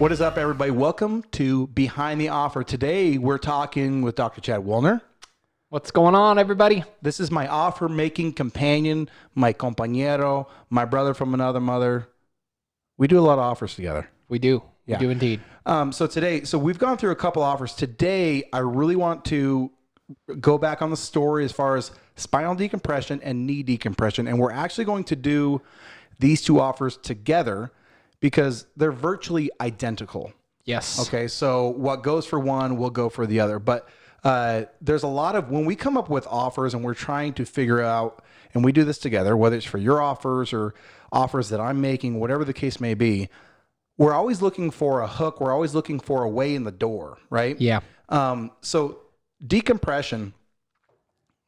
What is up, everybody? Welcome to Behind the Offer. Today, we're talking with Dr. Chad Woolner. What's going on, everybody? This is my offer-making companion, my compañero, my brother from another mother. We do a lot of offers together. We do. Yeah. We do indeed. So we've gone through a couple offers. Today, I really want to go back on the story as far as spinal decompression and knee decompression. And we're actually going to do these two offers together because they're virtually identical. Yes. Okay, so what goes for one will go for the other. But there's a lot of, when we come up with offers and we're trying to figure out, and we do this together, whether it's for your offers or offers that I'm making, whatever the case may be, we're always looking for a hook. We're always looking for a way in the door, right? Yeah. So decompression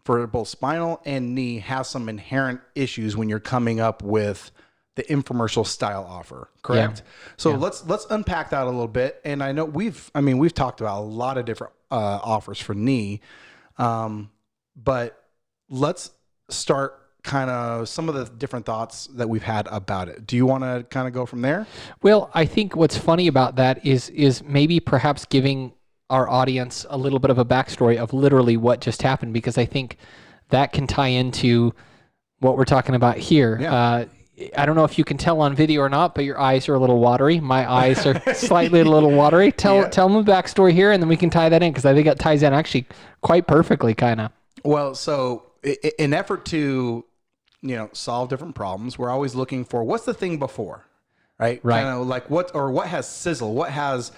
for both spinal and knee has some inherent issues when you're coming up with the infomercial style offer, correct? Yeah. So let's unpack that a little bit. And I know we've talked about a lot of different offers for knee, but let's start kind of some of the different thoughts that we've had about it. Do you want to kind of go from there? Well, I think what's funny about that is maybe perhaps giving our audience a little bit of a backstory of literally what just happened, because I think that can tie into what we're talking about here. Yeah. I don't know if you can tell on video or not, but your eyes are a little watery. My eyes are slightly a little watery. Tell them the backstory here, and then we can tie that in, because I think it ties in actually quite perfectly, kind of. Well, so in effort to, solve different problems, we're always looking for what's the thing before, right? Right. Kind of like what has sizzle, what has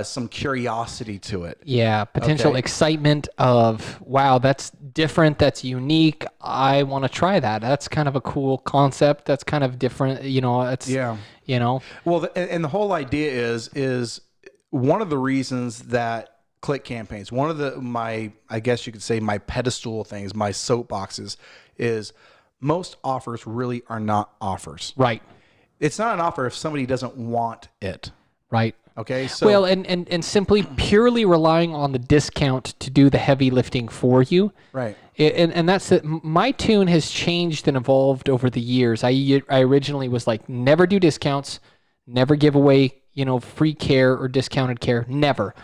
some curiosity to it. Yeah, potential excitement of, wow, that's different, that's unique. I want to try that. That's kind of a cool concept. That's kind of different. Well, and the whole idea is one of the reasons that click campaigns, one of I guess you could say my pedestal things, my soapboxes, is most offers really are not offers. Right. It's not an offer if somebody doesn't want it. Right. Okay. So, well, and simply purely relying on the discount to do the heavy lifting for you. Right. And that's it. My tune has changed and evolved over the years. I originally was like, never do discounts, never give away, free care or discounted care, never.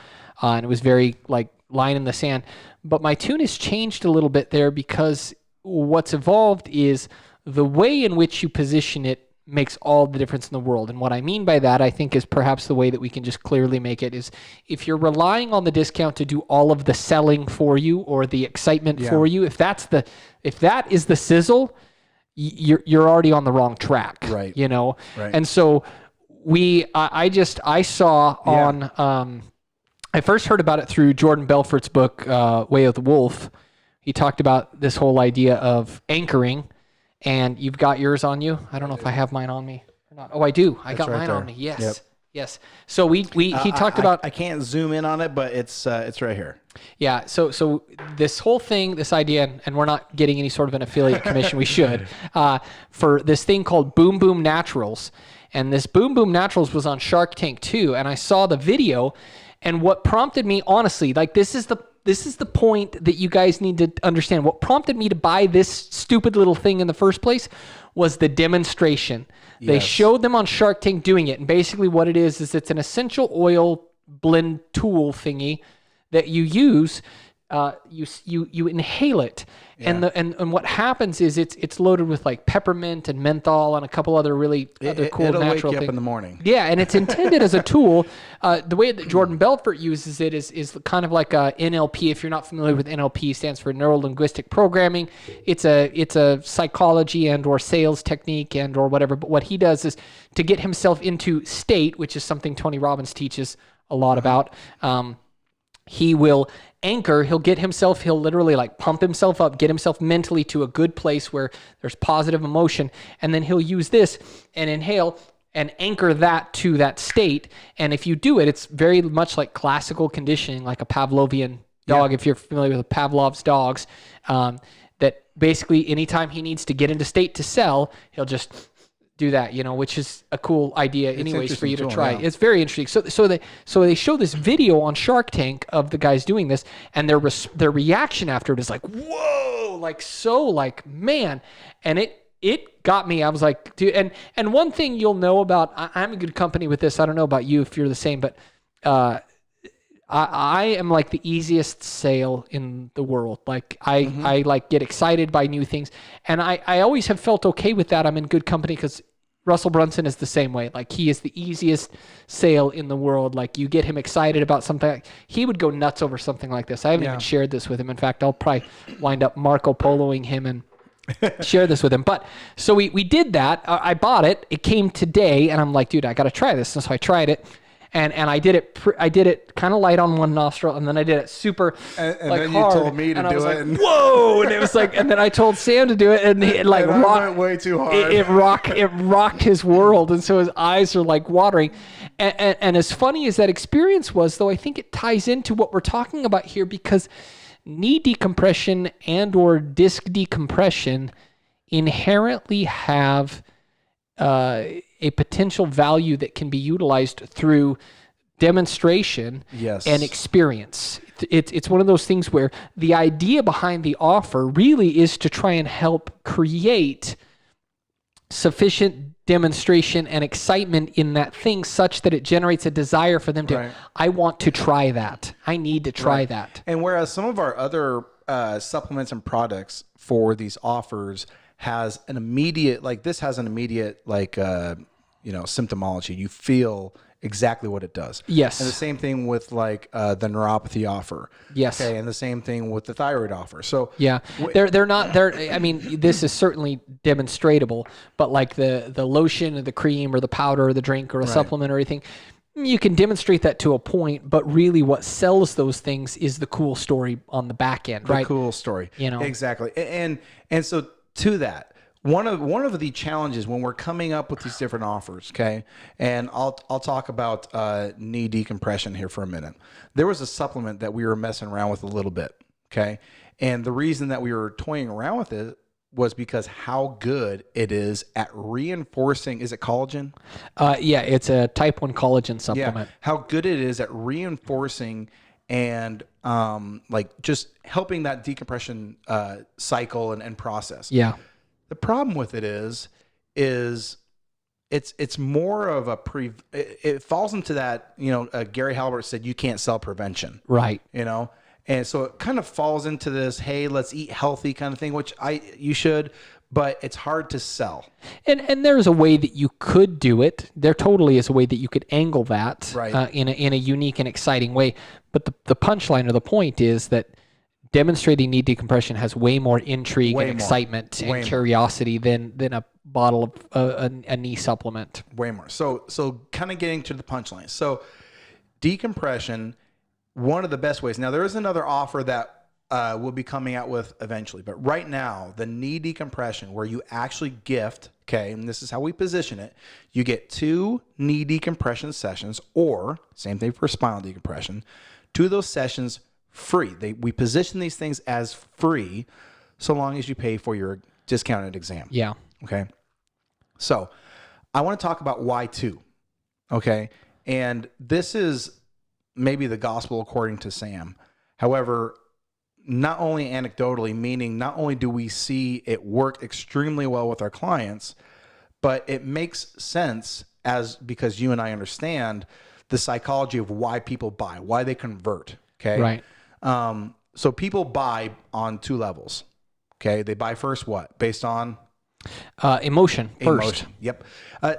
And it was very like line in the sand. But my tune has changed a little bit there, because what's evolved is the way in which you position it makes all the difference in the world. And what I mean by that, I think, is perhaps the way that we can just clearly make it is, if you're relying on the discount to do all of the selling for you or the excitement for you, if that is the sizzle, you're already on the wrong track. Right. Right. And And so I saw on, I first heard about it through Jordan Belfort's book, Way of the Wolf. He talked about this whole idea of anchoring. And you've got yours on you. I don't know if I have mine on me or not. Oh, I do. I got mine on me. Yes. Yep. Yes. So he talked about. I can't zoom in on it, but it's right here. Yeah. So this whole thing, this idea, and we're not getting any sort of an affiliate commission. We should for this thing called Boom Boom Naturals, and this Boom Boom Naturals was on Shark Tank too. And I saw the video, and what prompted me, honestly, like this is the point that you guys need to understand. What prompted me to buy this stupid little thing in the first place was the demonstration. Yes. They showed them on Shark Tank doing it. And basically what it is it's an essential oil blend tool thingy that you use. You inhale it. Yeah. And what happens is it's loaded with like peppermint and menthol and a couple other other cool it'll natural wake you things. up in the morning. Yeah, and it's intended as a tool. The way that Jordan Belfort uses it is kind of like a NLP. If you're not familiar with NLP, stands for Neuro Linguistic Programming. It's a psychology and or sales technique and or whatever. But what he does is to get himself into state, which is something Tony Robbins teaches a lot about. He will anchor, he'll literally like pump himself up, get himself mentally to a good place where there's positive emotion. And then he'll use this and inhale and anchor that to that state. And if you do it, it's very much like classical conditioning, like a Pavlovian dog. If you're familiar with Pavlov's dogs, that basically anytime he needs to get into state to sell, he'll just do that, which is a cool idea anyways for you to try. Yeah. It's very interesting. So they show this video on Shark Tank of the guys doing this, and their reaction after it is like, whoa, like, so like, man. And it got me. I was like, dude, and one thing you'll know about, I'm in good company with this. I don't know about you if you're the same, but I am like the easiest sale in the world. Like I like get excited by new things, and I always have felt okay with that. I'm in good company because Russell Brunson is the same way. Like he is the easiest sale in the world. Like you get him excited about something. He would go nuts over something like this. I haven't even shared this with him. In fact, I'll probably wind up Marco Poloing him and share this with him. But so we did that. I bought it. It came today, and I'm like, dude, I got to try this. And so I tried it. And I did it kind of light on one nostril, and then I did it super and like then hard. you told me to and I do was it. like, And whoa! And it was like, and then I told Sam to do it, and it like and I rocked. went way too hard. It rocked his world, and so his eyes are like watering. And as funny as that experience was, though, I think it ties into what we're talking about here, because knee decompression and or disc decompression inherently have a potential value that can be utilized through demonstration and experience. It's one of those things where the idea behind the offer really is to try and help create sufficient demonstration and excitement in that thing such that it generates a desire for them to, I want to try that. I need to try that. And whereas some of our other supplements and products for these offers has an immediate, like this has an immediate, like, symptomology. You feel exactly what it does. Yes. And the same thing with like the neuropathy offer. Yes. Okay. And the same thing with the thyroid offer. So yeah, I mean, this is certainly demonstratable, but like the lotion or the cream or the powder or the drink or a supplement or anything, you can demonstrate that to a point, but really what sells those things is the cool story on the back end, right? The cool story. Exactly. And so to that, one of the challenges when we're coming up with these different offers, okay, and I'll talk about knee decompression here for a minute. There was a supplement that we were messing around with a little bit, okay, and the reason that we were toying around with it was because how good it is at reinforcing. Is it collagen? Yeah, it's a type 1 collagen supplement. Yeah, how good it is at reinforcing and like just helping that decompression cycle and process. Yeah. The problem with it is it's more of a it falls into that, Gary Halbert said you can't sell prevention. Right. And so it kind of falls into this, hey, let's eat healthy kind of thing, which you should, but it's hard to sell. And there's a way that you could do it. There totally is a way that you could angle that in a unique and exciting way. But the punchline or the point is that demonstrating knee decompression has way more intrigue and excitement and curiosity than a bottle of a knee supplement. Way more. So kind of getting to the punchline. So decompression, one of the best ways. Now there is another offer that we'll be coming out with eventually, but right now the knee decompression, where you actually gift, okay, and this is how we position it. You get 2 knee decompression sessions, or same thing for spinal decompression. 2 of those sessions free. We position these things as free so long as you pay for your discounted exam. Yeah. Okay. So I want to talk about why 2. Okay. And this is maybe the gospel according to Sam. However, not only anecdotally, meaning not only do we see it work extremely well with our clients, but it makes sense because you and I understand the psychology of why people buy, why they convert. Okay. Right. So people buy on 2 levels. Okay. They buy first what? Based on emotion first. Yep.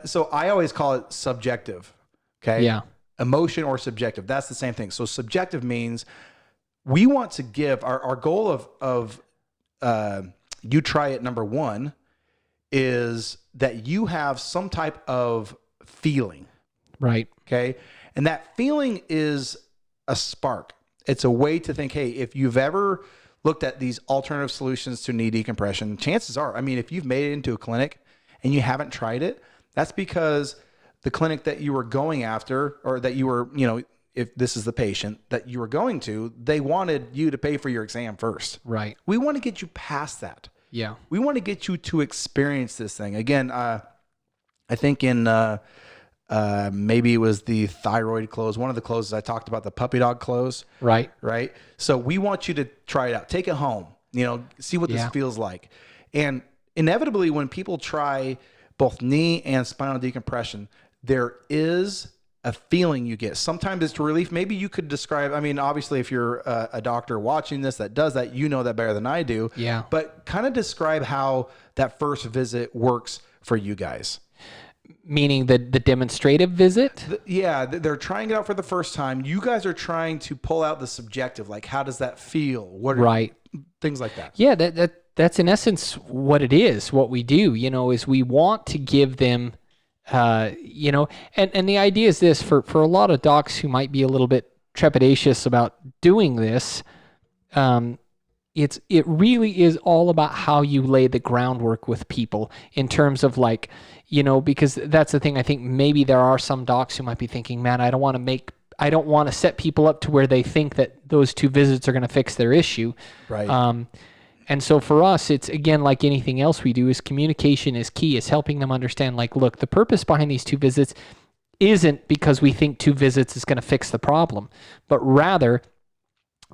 So I always call it subjective. Okay. Yeah. Emotion or subjective. That's the same thing. So subjective means we want to give our goal of you try it. Number 1 is that you have some type of feeling. Right. Okay. And that feeling is a spark. It's a way to think, hey, if you've ever looked at these alternative solutions to knee decompression, chances are, I mean, if you've made it into a clinic and you haven't tried it, that's because the clinic that you were going after, or that you were, if this is the patient that you were going to, they wanted you to pay for your exam first. Right. We want to get you past that. Yeah. We want to get you to experience this thing. Again, I think in maybe it was the thyroid close, one of the closes I talked about, the puppy dog close. Right. Right. So we want you to try it out. Take it home, see what this feels like. And inevitably, when people try both knee and spinal decompression, there is a feeling you get. Sometimes it's relief. Maybe you could describe, I mean, obviously if you're a doctor watching this that does that, you know that better than I do. Yeah. But kind of describe how that first visit works for you guys. Meaning the demonstrative visit? They're trying it out for the first time. You guys are trying to pull out the subjective, like how does that feel? What are things like that? Yeah, that's in essence what it is. What we do, is we want to give them, and the idea is this for a lot of docs who might be a little bit trepidatious about doing this. It really is all about how you lay the groundwork with people in terms of like, because that's the thing. I think maybe there are some docs who might be thinking, man, I don't want to set people up to where they think that those 2 visits are going to fix their issue. Right. And so for us, it's again, like anything else we do, is communication is key. Is helping them understand, like, look, the purpose behind these 2 visits isn't because we think 2 visits is going to fix the problem, but rather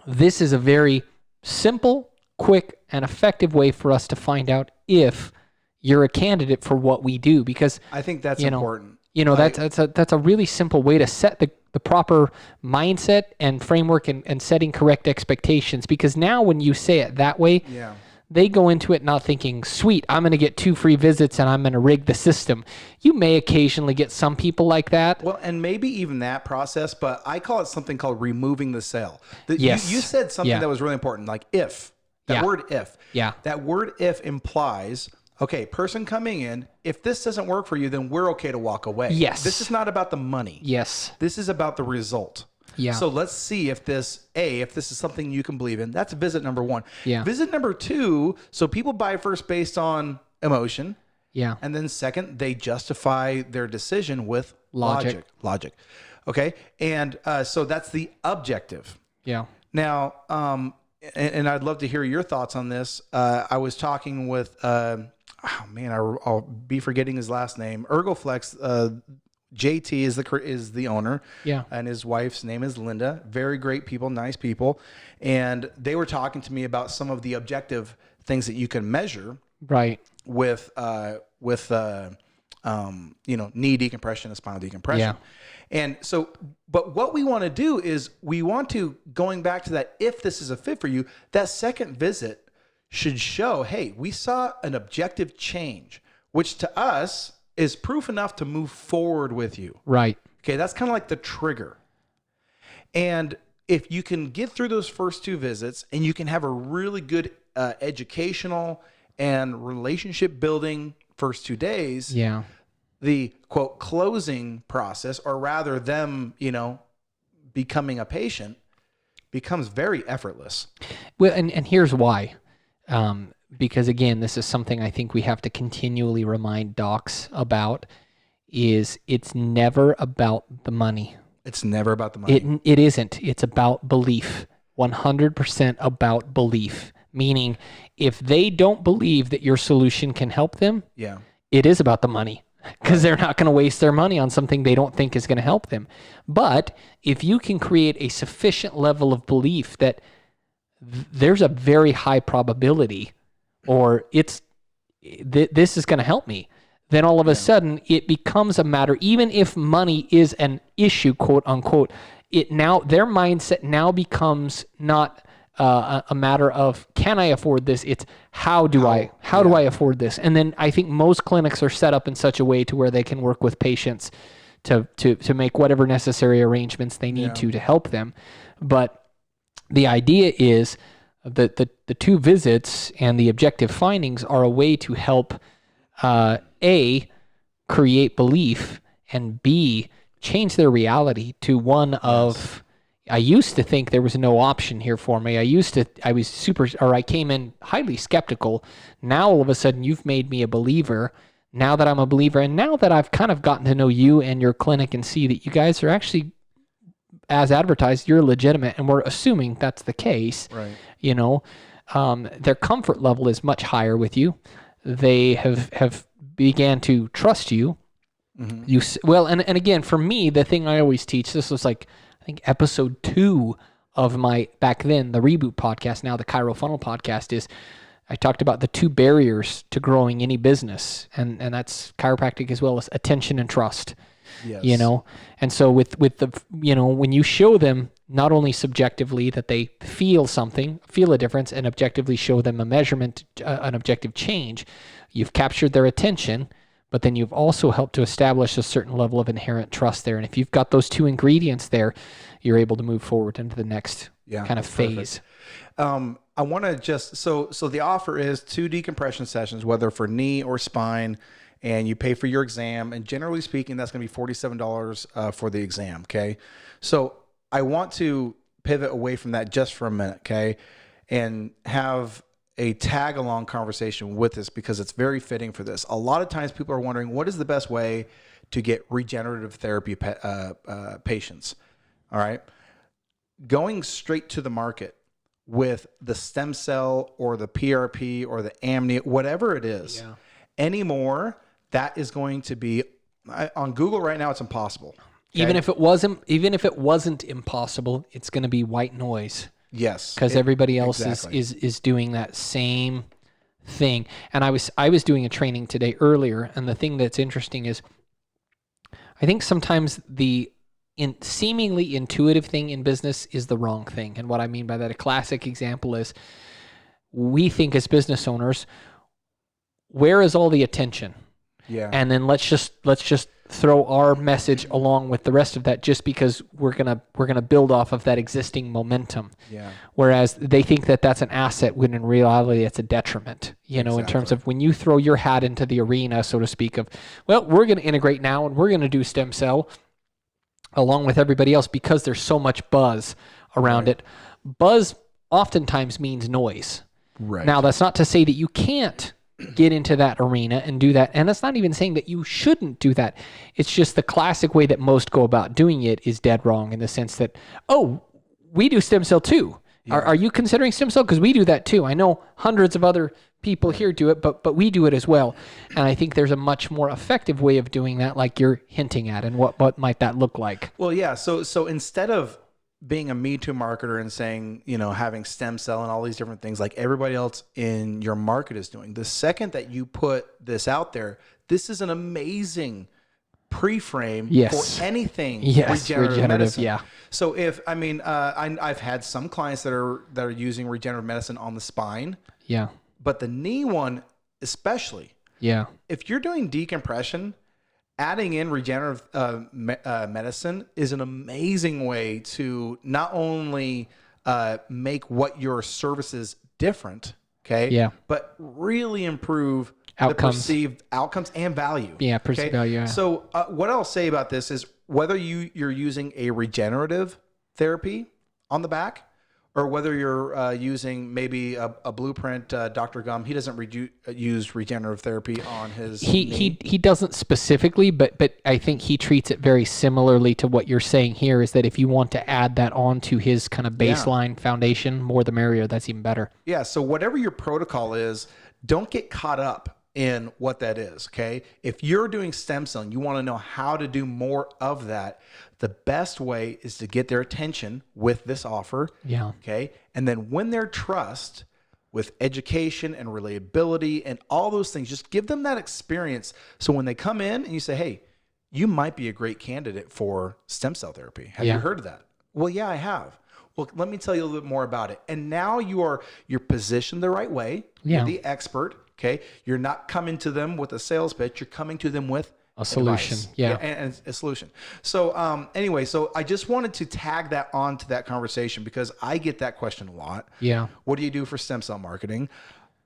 this is a very simple, quick, and effective way for us to find out if you're a candidate for what we do. Because I think that's important. That's a really simple way to set the proper mindset and framework and setting correct expectations. Because now when you say it that way, they go into it not thinking, sweet, I'm going to get 2 free visits and I'm going to rig the system. You may occasionally get some people like that. Well, and maybe even that process, but I call it something called removing the sale. Yes. You said something that was really important, like if. That word if. Yeah. That word if implies, okay, person coming in, if this doesn't work for you, then we're okay to walk away. Yes. This is not about the money. Yes. This is about the result. Yeah. So let's see if this is something you can believe in. That's visit number 1. Yeah. Visit number 2, so people buy first based on emotion. Yeah. And then second, they justify their decision with logic. Okay. And so that's the objective. Yeah. Now, and I'd love to hear your thoughts on this. I was talking with, I'll be forgetting his last name. Ergoflex, JT is the owner. Yeah. And his wife's name is Linda. Very great people, nice people. And they were talking to me about some of the objective things that you can measure. Right. With knee decompression and spinal decompression. Yeah. And so, but what we want to do is we want to, going back to that, if this is a fit for you, that second visit should show, hey, we saw an objective change, which to us is proof enough to move forward with you. Right. Okay. That's kind of like the trigger. And if you can get through those first 2 visits and you can have a really good educational and relationship building first 2 days, the quote closing process, or rather them, becoming a patient, becomes very effortless. Well, and here's why. Because again, this is something I think we have to continually remind docs about, is it's never about the money. It's never about the money. It isn't. It's about belief. 100% about belief. Meaning, if they don't believe that your solution can help them, it is about the money. Because they're not going to waste their money on something they don't think is going to help them. But if you can create a sufficient level of belief that there's a very high probability, or this is going to help me, then all of a sudden it becomes a matter, even if money is an issue, quote unquote, their mindset now becomes not a matter of, can I afford this? It's how do I afford this? And then I think most clinics are set up in such a way to where they can work with patients to make whatever necessary arrangements they need to help them. But the idea is that the 2 visits and the objective findings are a way to help A, create belief, and B, change their reality to one of, I used to think there was no option here for me. I came in highly skeptical. Now all of a sudden you've made me a believer. Now that I'm a believer, and now that I've kind of gotten to know you and your clinic and see that you guys are actually, as advertised, you're legitimate, and we're assuming that's the case. Right. Their comfort level is much higher with you. They have began to trust you. Mm-hmm. And again, for me, the thing I always teach, this was like, I think episode 2 of my, back then, the Reboot podcast, now the Chiro Funnel podcast, is I talked about the two barriers to growing any business, and that's chiropractic as well as attention and trust. Yes. You know, and so with the, you know, when you show them not only subjectively that they feel something, feel a difference, and objectively show them a measurement, an objective change, you've captured their attention, but then you've also helped to establish a certain level of inherent trust there. And if you've got those two ingredients there, you're able to move forward into the next kind of phase. I want to just, so the offer is 2 decompression sessions, whether for knee or spine, and you pay for your exam. And generally speaking, that's going to be $47 for the exam. Okay. So I want to pivot away from that just for a minute. Okay. And have a tag along conversation with this because it's very fitting for this. A lot of times people are wondering, what is the best way to get regenerative therapy patients? All right. Going straight to the market with the stem cell or the PRP or the amnio, whatever it is, anymore, that is going to be on Google right now. It's impossible. Okay? Even if it wasn't impossible, it's going to be white noise. Yes, because everybody else is doing that same thing. And I was doing a training today earlier, and the thing that's interesting is, I think sometimes the seemingly intuitive thing in business is the wrong thing. And what I mean by that, a classic example is, we think as business owners, where is all the attention? Yeah. And then let's just throw our message along with the rest of that, just because we're gonna build off of that existing momentum. Yeah. Whereas they think that that's an asset, when in reality it's a detriment. You know, in terms of when you throw your hat into the arena, so to speak, of, well, we're going to integrate now and we're going to do stem cell along with everybody else because there's so much buzz around it. Buzz oftentimes means noise. Right. Now, that's not to say that you can't get into that arena and do that. And it's not even saying that you shouldn't do that. It's just the classic way that most go about doing it is dead wrong, in the sense that, oh, we do stem cell too. Yeah. Are you considering stem cell? Because we do that too. I know hundreds of other people here do it, but we do it as well. And I think there's a much more effective way of doing that, like you're hinting at. And what might that look like? Well, yeah. So instead of being a Me Too marketer and saying, you know, having stem cell and all these different things like everybody else in your market is doing, the second that you put this out there, this is an amazing pre-frame for anything regenerative medicine. Yeah. So I've had some clients that are using regenerative medicine on the spine. Yeah. But the knee one especially. Yeah. If you're doing decompression, adding in regenerative medicine is an amazing way to not only make what your services different, but really improve the perceived outcomes and value. Yeah, perceived value. Yeah. So what I'll say about this is, whether you're using a regenerative therapy on the back, or whether you're using maybe a blueprint, Dr. Gum, he doesn't use regenerative therapy on his knee. He doesn't specifically, but I think he treats it very similarly to what you're saying here, is that if you want to add that on to his kind of baseline foundation, more the merrier, that's even better. Yeah, so whatever your protocol is, don't get caught up in what that is, okay? If you're doing stem cell and you want to know how to do more of that, the best way is to get their attention with this offer. Yeah. Okay. And then win their trust with education and relatability and all those things. Just give them that experience. So when they come in and you say, hey, you might be a great candidate for stem cell therapy. Have you heard of that? Well, yeah, I have. Well, let me tell you a little bit more about it. And now you're positioned the right way. Yeah. You're the expert. Okay. You're not coming to them with a sales pitch. You're coming to them with a solution. Advice. Yeah. And a solution. So anyway, so I just wanted to tag that on to that conversation because I get that question a lot. Yeah. What do you do for stem cell marketing?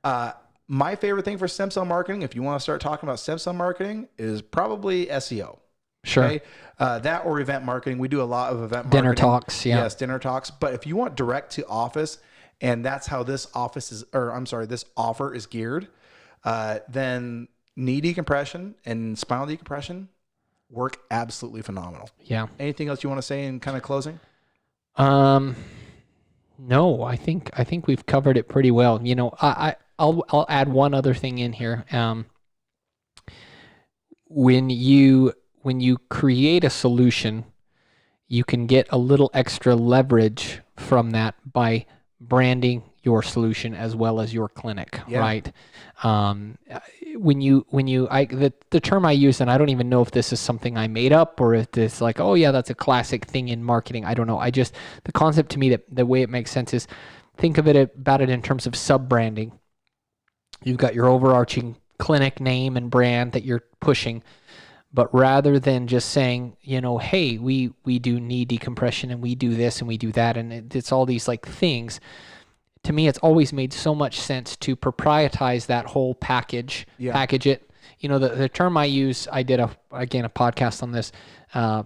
My favorite thing for stem cell marketing, if you want to start talking about stem cell marketing, is probably SEO. Sure. Okay? That or event marketing. We do a lot of event dinner marketing. Talks. Yeah. Yes, dinner talks. But if you want direct to office, and that's how this this offer is geared, then knee decompression and spinal decompression work absolutely phenomenal. Yeah. Anything else you want to say in kind of closing? No, I think we've covered it pretty well. You know, I'll add one other thing in here. When you create a solution, you can get a little extra leverage from that by branding your solution as well as your clinic, Yeah. right? The term I use, and I don't even know if this is something I made up or if it's like, oh yeah, that's a classic thing in marketing. I don't know. The concept to me, that the way it makes sense is, think of it about it in terms of sub-branding. You've got your overarching clinic name and brand that you're pushing, but rather than just saying, hey, we do knee decompression and we do this and we do that, and it's all these like things. To me, it's always made so much sense to proprietize that whole package, package it. The term I use, I did a podcast on this.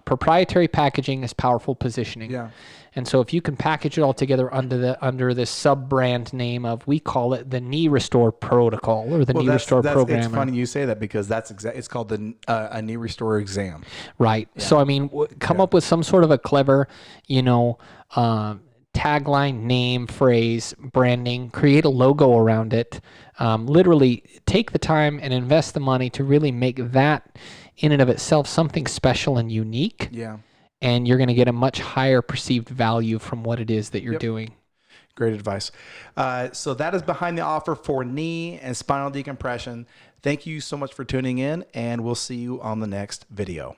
Proprietary packaging is powerful positioning. Yeah. And so if you can package it all together under this sub-brand name of, we call it the Knee Restore Protocol or the Knee Restore Program. It's funny you say that, because it's called the a Knee Restore Exam. Right. Yeah. So, I mean, come up with some sort of a clever, tagline, name, phrase, branding, create a logo around it. Literally take the time and invest the money to really make that in and of itself something special and unique. Yeah. And you're going to get a much higher perceived value from what it is that you're doing. Great advice. So that is behind the offer for knee and spinal decompression. Thank you so much for tuning in, and we'll see you on the next video.